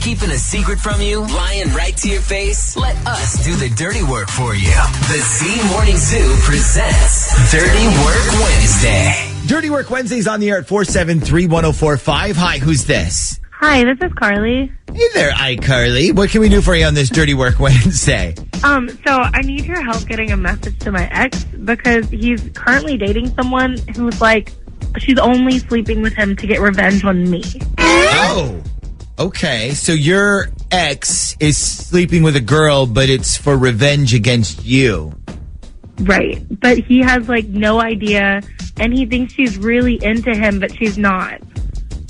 keeping a secret from you? Lying right to your face? Let us do the dirty work for you. The Z Morning Zoo presents Dirty Work Wednesday. Dirty Work Wednesday's on the air at 473-1045. Hi, who's this? Hi, this is Carly. Hey there, iCarly. What can we do for you on this Dirty Work Wednesday? So I need your help getting a message to my ex because he's currently dating someone who's like, she's only sleeping with him to get revenge on me. Oh, okay. So your ex is sleeping with a girl, but it's for revenge against you. Right. But he has like no idea and he thinks she's really into him, but she's not.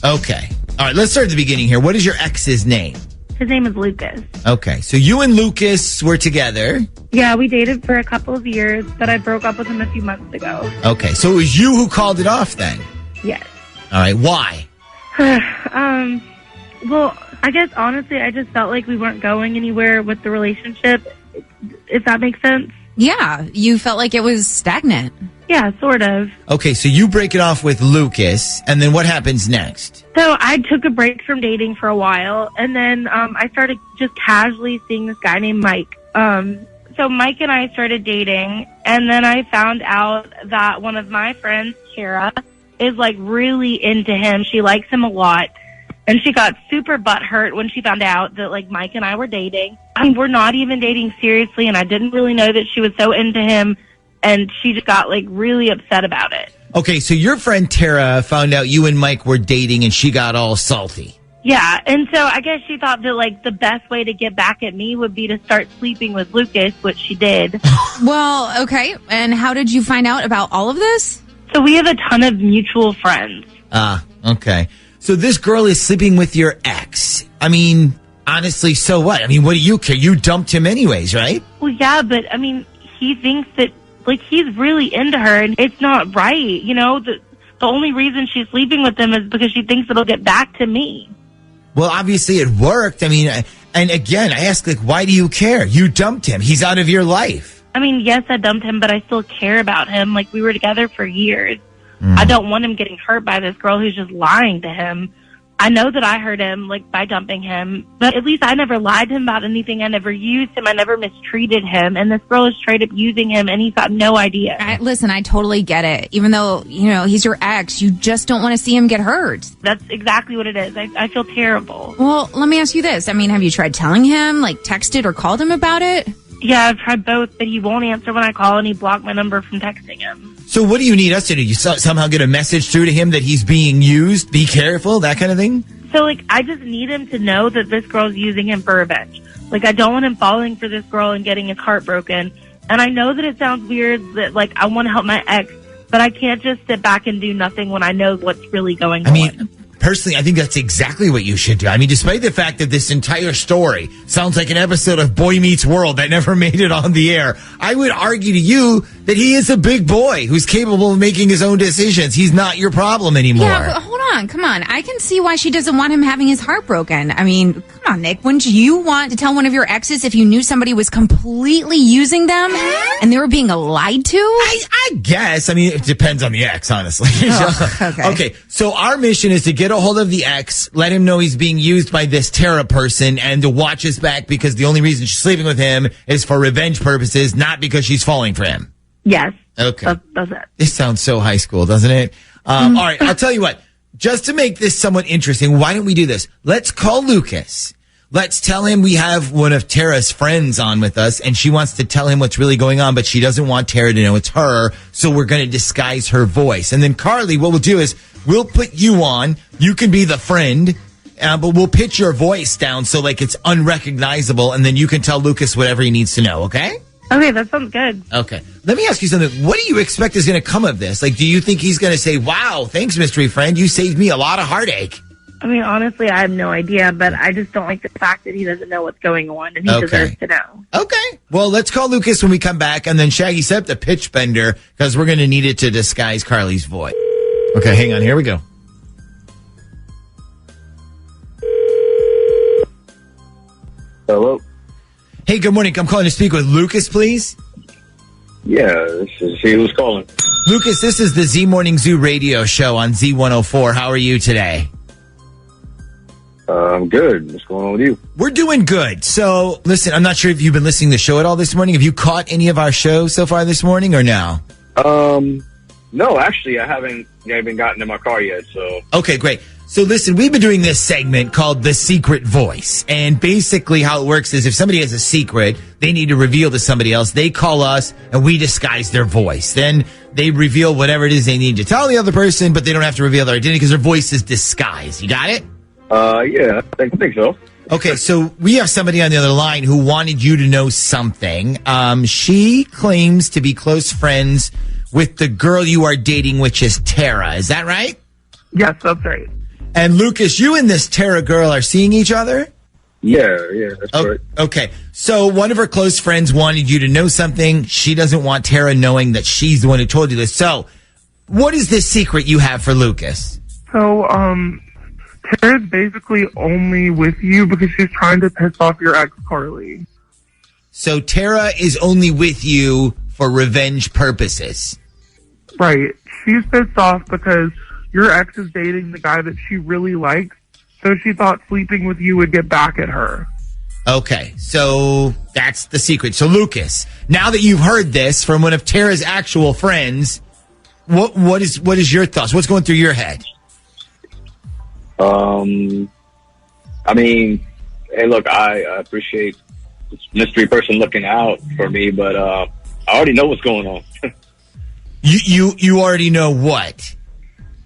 Okay. All right, let's start at the beginning here. What is your ex's name? His name is Lucas. Okay, so you and Lucas were together. Yeah, we dated for a couple of years, but I broke up with him a few months ago. Okay, so it was you who called it off then? Yes. All right, why? Well, I guess honestly, I just felt like we weren't going anywhere with the relationship, if that makes sense. Yeah, you felt like it was stagnant. Yeah, sort of. Okay, so you break it off with Lucas, and then what happens next? So I took a break from dating for a while, and then I started just casually seeing this guy named Mike. So Mike and I started dating, and then I found out that one of my friends, Tara, is like really into him. She likes him a lot, and she got super butthurt when she found out that like Mike and I were dating. I mean, we're not even dating seriously, and I didn't really know that she was so into him. And she just got, like, really upset about it. Okay, so your friend Tara found out you and Mike were dating and she got all salty. Yeah, and so I guess she thought that, like, the best way to get back at me would be to start sleeping with Lucas, which she did. Well, okay. And how did you find out about all of this? So we have a ton of mutual friends. Okay. So this girl is sleeping with your ex. I mean, honestly, so what? I mean, what do you care? You dumped him anyways, right? Well, yeah, but, I mean, he thinks that, like, he's really into her, and it's not right, you know? The only reason she's sleeping with him is because she thinks it'll get back to me. Well, obviously it worked. I mean, and again, I ask, like, why do you care? You dumped him. He's out of your life. I mean, yes, I dumped him, but I still care about him. Like, we were together for years. I don't want him getting hurt by this girl who's just lying to him. I know that I hurt him, like, by dumping him, but at least I never lied to him about anything. I never used him. I never mistreated him. And this girl is straight up using him, and he's got no idea. Listen, I totally get it. Even though, you know, he's your ex, you just don't want to see him get hurt. That's exactly what it is. I feel terrible. Well, let me ask you this. I mean, have you tried telling him, like, texted or called him about it? Yeah, I've tried both, but he won't answer when I call, and he blocked my number from texting him. So what do you need us to do? You somehow get a message through to him that he's being used? Be careful, that kind of thing? So, like, I just need him to know that this girl's using him for revenge. Like, I don't want him falling for this girl and getting his heart broken. And I know that it sounds weird that, like, I want to help my ex, but I can't just sit back and do nothing when I know what's really going on. I mean, personally, I think that's exactly what you should do. I mean, despite the fact that this entire story sounds like an episode of Boy Meets World that never made it on the air, I would argue to you that he is a big boy who's capable of making his own decisions. He's not your problem anymore. Yeah, but hold on. Come on. I can see why she doesn't want him having his heart broken. I mean, come on, Nick. Wouldn't you want to tell one of your exes if you knew somebody was completely using them and they were being lied to? I guess. I mean, it depends on the ex, honestly. Okay. So our mission is to get a hold of the ex, let him know he's being used by this Tara person, and to watch his back because the only reason she's sleeping with him is for revenge purposes, not because she's falling for him. Yes. Okay. That's it. This sounds so high school, doesn't it? All right. I'll tell you what. Just to make this somewhat interesting, why don't we do this? Let's call Lucas. Let's tell him we have one of Tara's friends on with us, and she wants to tell him what's really going on, but she doesn't want Tara to know it's her, so we're going to disguise her voice. And then, Carly, what we'll do is we'll put you on. You can be the friend, but we'll pitch your voice down so, like, it's unrecognizable, and then you can tell Lucas whatever he needs to know, okay? Okay, that sounds good. Okay. Let me ask you something. What do you expect is going to come of this? Like, do you think he's going to say, wow, thanks, mystery friend. You saved me a lot of heartache? I mean, honestly, I have no idea, but I just don't like the fact that he doesn't know what's going on, and he deserves to know. Okay. Well, let's call Lucas when we come back, and then Shaggy, set up the pitch bender, because we're going to need it to disguise Carly's voice. Okay, hang on. Here we go. Hello? Hey, good morning. I'm calling to speak with Lucas, please. Yeah, this is he who's calling. Lucas, this is the Z Morning Zoo radio show on Z104. How are you today? I'm good. What's going on with you? We're doing good. So, listen, I'm not sure if you've been listening to the show at all this morning. Have you caught any of our shows so far this morning or no? No, actually, I haven't gotten in my car yet, so. Okay, great. So listen, we've been doing this segment called The Secret Voice. And basically how it works is if somebody has a secret they need to reveal to somebody else, they call us and we disguise their voice. Then they reveal whatever it is they need to tell the other person, but they don't have to reveal their identity because their voice is disguised. You got it? Yeah, I think so. Okay, so we have somebody on the other line who wanted you to know something. She claims to be close friends with the girl you are dating, which is Tara. Is that right? Yes, that's right. And Lucas, you and this Tara girl are seeing each other? Yeah, that's right. Okay, so one of her close friends wanted you to know something. She doesn't want Tara knowing that she's the one who told you this. So, what is this secret you have for Lucas? So, Tara's basically only with you because she's trying to piss off your ex, Carly. So, Tara is only with you for revenge purposes. Right. She's pissed off because your ex is dating the guy that she really likes, so she thought sleeping with you would get back at her. Okay, so that's the secret. So, Lucas, now that you've heard this from one of Tara's actual friends, what is your thoughts? What's going through your head? I mean, hey, look, I appreciate this mystery person looking out for me, but I already know what's going on. You already know what?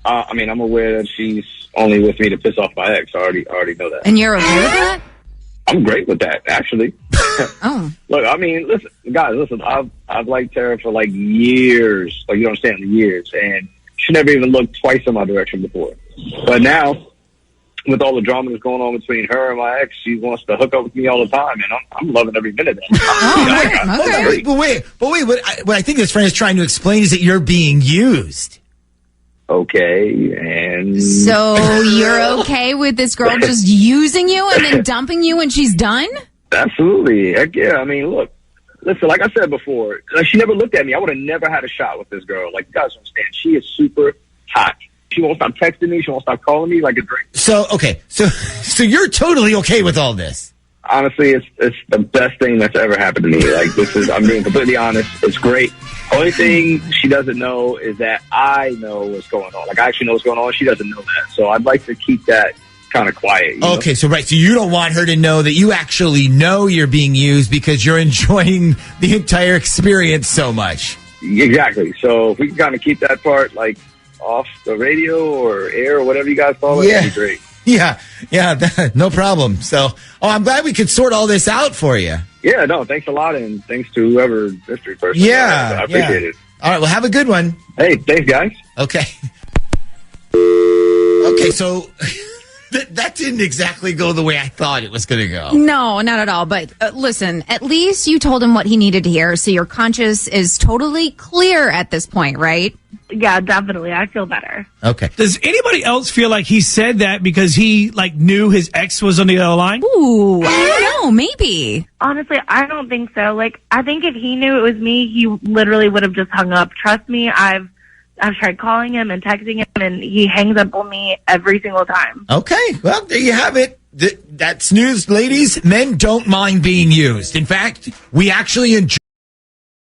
I mean, I'm aware that she's only with me to piss off my ex. I already know that. And you're okay with that? I'm great with that, actually. Oh. Look, I mean, listen, I've liked Tara for like years. Like, you don't understand, years. And she never even looked twice in my direction before. But now, with all the drama that's going on between her and my ex, she wants to hook up with me all the time, and I'm loving every minute of it. Okay. But wait. What I think this friend is trying to explain is that you're being used. Okay, and So you're okay with this girl just using you and then dumping you when she's done? absolutely, heck yeah. I mean, look, listen, like I said before, like, she never looked at me. I would have never had a shot with this girl. Like, you guys understand, she is super hot. She won't stop texting me. She won't stop calling me like a drink. So, okay. So you're totally okay with all this? Honestly, it's the best thing that's ever happened to me. Like, I'm being completely honest. It's great. Only thing she doesn't know is that I know what's going on. Like, I actually know what's going on. She doesn't know that. So I'd like to keep that kind of quiet. You know? Okay, so right. So you don't want her to know that you actually know you're being used because you're enjoying the entire experience so much. Exactly. So if we can kind of keep that part, like, off the radio or air or whatever you guys call it, that'd be great. Yeah, no problem. So, I'm glad we could sort all this out for you. Yeah, no, thanks a lot, and thanks to whoever mystery person. Yeah, I appreciate it. All right, well, have a good one. Hey, thanks, guys. Okay. Okay, so that didn't exactly go the way I thought it was going to go. No, not at all. But listen, at least you told him what he needed to hear, so your conscience is totally clear at this point, right? Yeah, definitely. I feel better. Okay. Does anybody else feel like he said that because he knew his ex was on the other line? Ooh, I don't know, maybe. Honestly, I don't think so. Like, I think if he knew it was me, he literally would have just hung up. Trust me, I've tried calling him and texting him, and he hangs up on me every single time. Okay, well, there you have it. That's news, ladies. Men don't mind being used. In fact, we actually enjoy